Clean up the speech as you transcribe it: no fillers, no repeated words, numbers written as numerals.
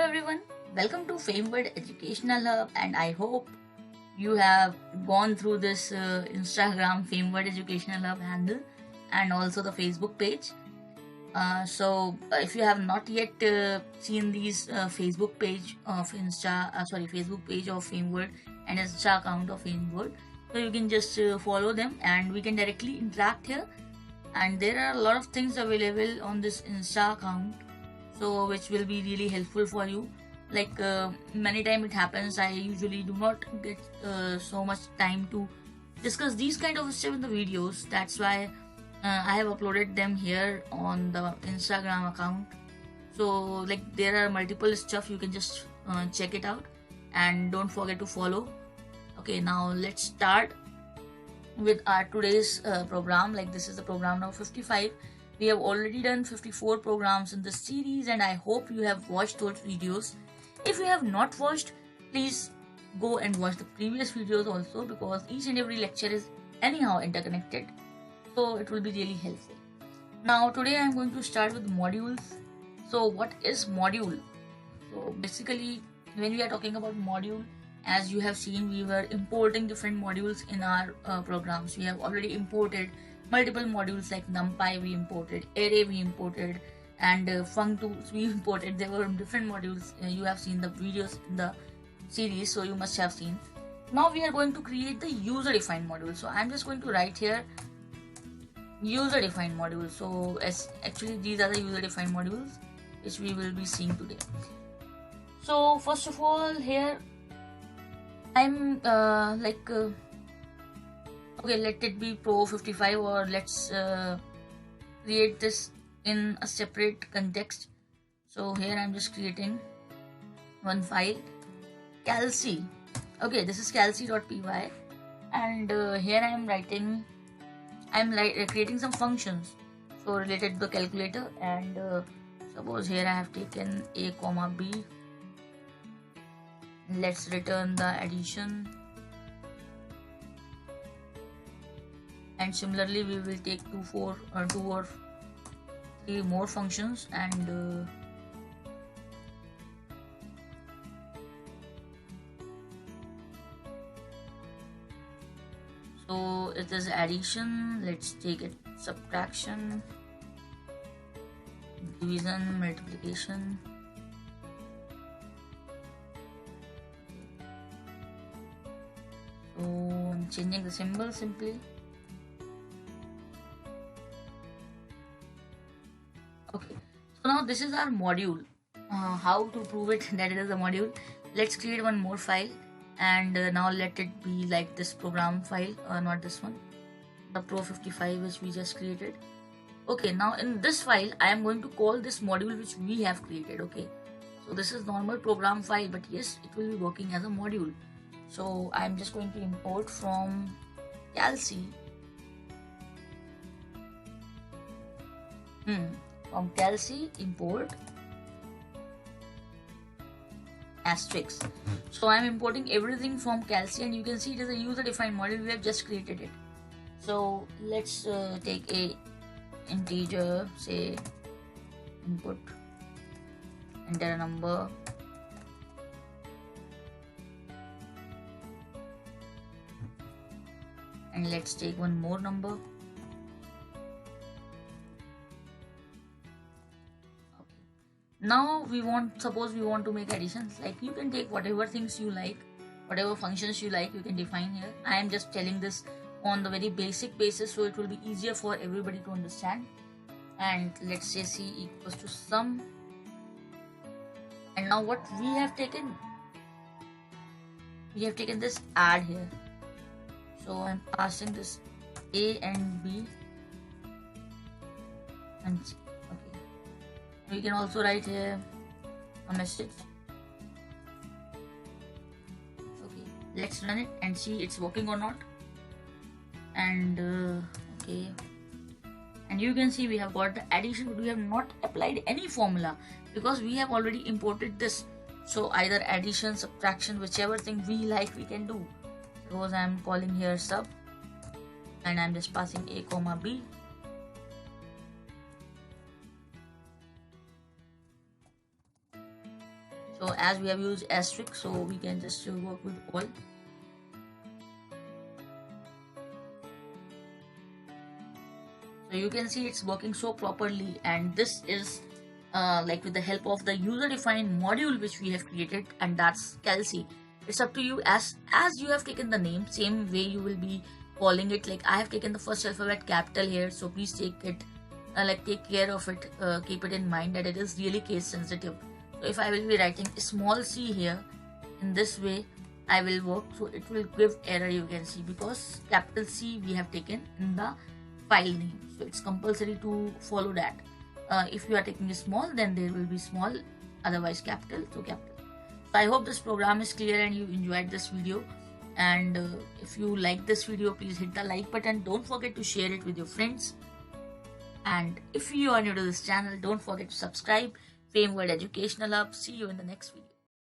Hello everyone, welcome to FameWord Educational Hub, and I hope you have gone through this Instagram FameWord Educational Hub handle and also the Facebook page. If you have not yet seen these Facebook page of Facebook page of FameWord and Insta account of FameWord, so you can just follow them and we can directly interact here. And there are a lot of things available on this Insta account, so which will be really helpful for you. Like many time it happens, I usually do not get so much time to discuss these kind of stuff in the videos. That's why I have uploaded them here on the Instagram account. So like there are multiple stuff, you can just check it out and don't forget to follow. Okay, now let's start with our today's program. Like this is the program now 55. We have already done 54 programs in this series and I hope you have watched those videos. If you have not watched, please go and watch the previous videos also, because each and every lecture is anyhow interconnected, so it will be really helpful. Now today I am going to start with modules. So what is module? So basically when we are talking about module, as you have seen, we were importing different modules in our programs. We have already imported multiple modules like NumPy we imported, Array we imported, and functools we imported. There were different modules. You have seen the videos in the series, so you must have seen. Now we are going to create the user defined module. So I'm just going to write here user defined module. So actually these are the user defined modules which we will be seeing today. So first of all, here I'm okay, let it be Pro 55, or let's create this in a separate context. So here I'm just creating one file, calc. Okay, this is calc.py, and here I'm creating some functions so related to the calculator. And suppose here I have taken a comma b. Let's return the addition, and similarly we will take two or three more functions, and so it is addition. Let's take it subtraction, division, multiplication. So I'm changing the symbol simply. Okay, so now this is our module. How to prove it that it is a module? Let's create one more file, and now let it be like this program file, not this one, the Pro 55 which we just created. Okay, now in this file I am going to call this module which we have created. Okay, so this is normal program file, but yes, it will be working as a module. So I'm just going to import from calc import asterisk. So I'm importing everything from calc, and you can see it is a user defined module. We have just created it. So let's take a integer, say input, enter a number, and let's take one more number. Now suppose we want to make additions. Like you can take whatever things you like, whatever functions you like, you can define here. I am just telling this on the very basic basis, so it will be easier for everybody to understand. And let's say c equals to sum. And now what we have taken this add here. So I'm passing this a and b and c. We can also write here a message. Okay, let's run it and see it's working or not. And okay, and you can see we have got the addition, but we have not applied any formula because we have already imported this. So either addition, subtraction, whichever thing we like we can do. Suppose I'm calling here sub, and I'm just passing a comma b. So as we have used asterisk, so we can just work with all. So you can see it's working so properly, and this is like with the help of the user-defined module which we have created, and that's Kelsey. It's up to you, as you have taken the name, same way you will be calling it. Like I have taken the first alphabet capital here, so please take it, take care of it. Keep it in mind that it is really case sensitive. So if I will be writing small c here, in this way I will work, so it will give error, you can see, because capital C we have taken in the file name. So it's compulsory to follow that. If you are taking a small, then there will be small, otherwise capital, so capital. So I hope this program is clear and you enjoyed this video. And if you like this video, please hit the like button. Don't forget to share it with your friends. And if you are new to this channel, don't forget to subscribe. FameWorld Educational Hub. See you in the next video.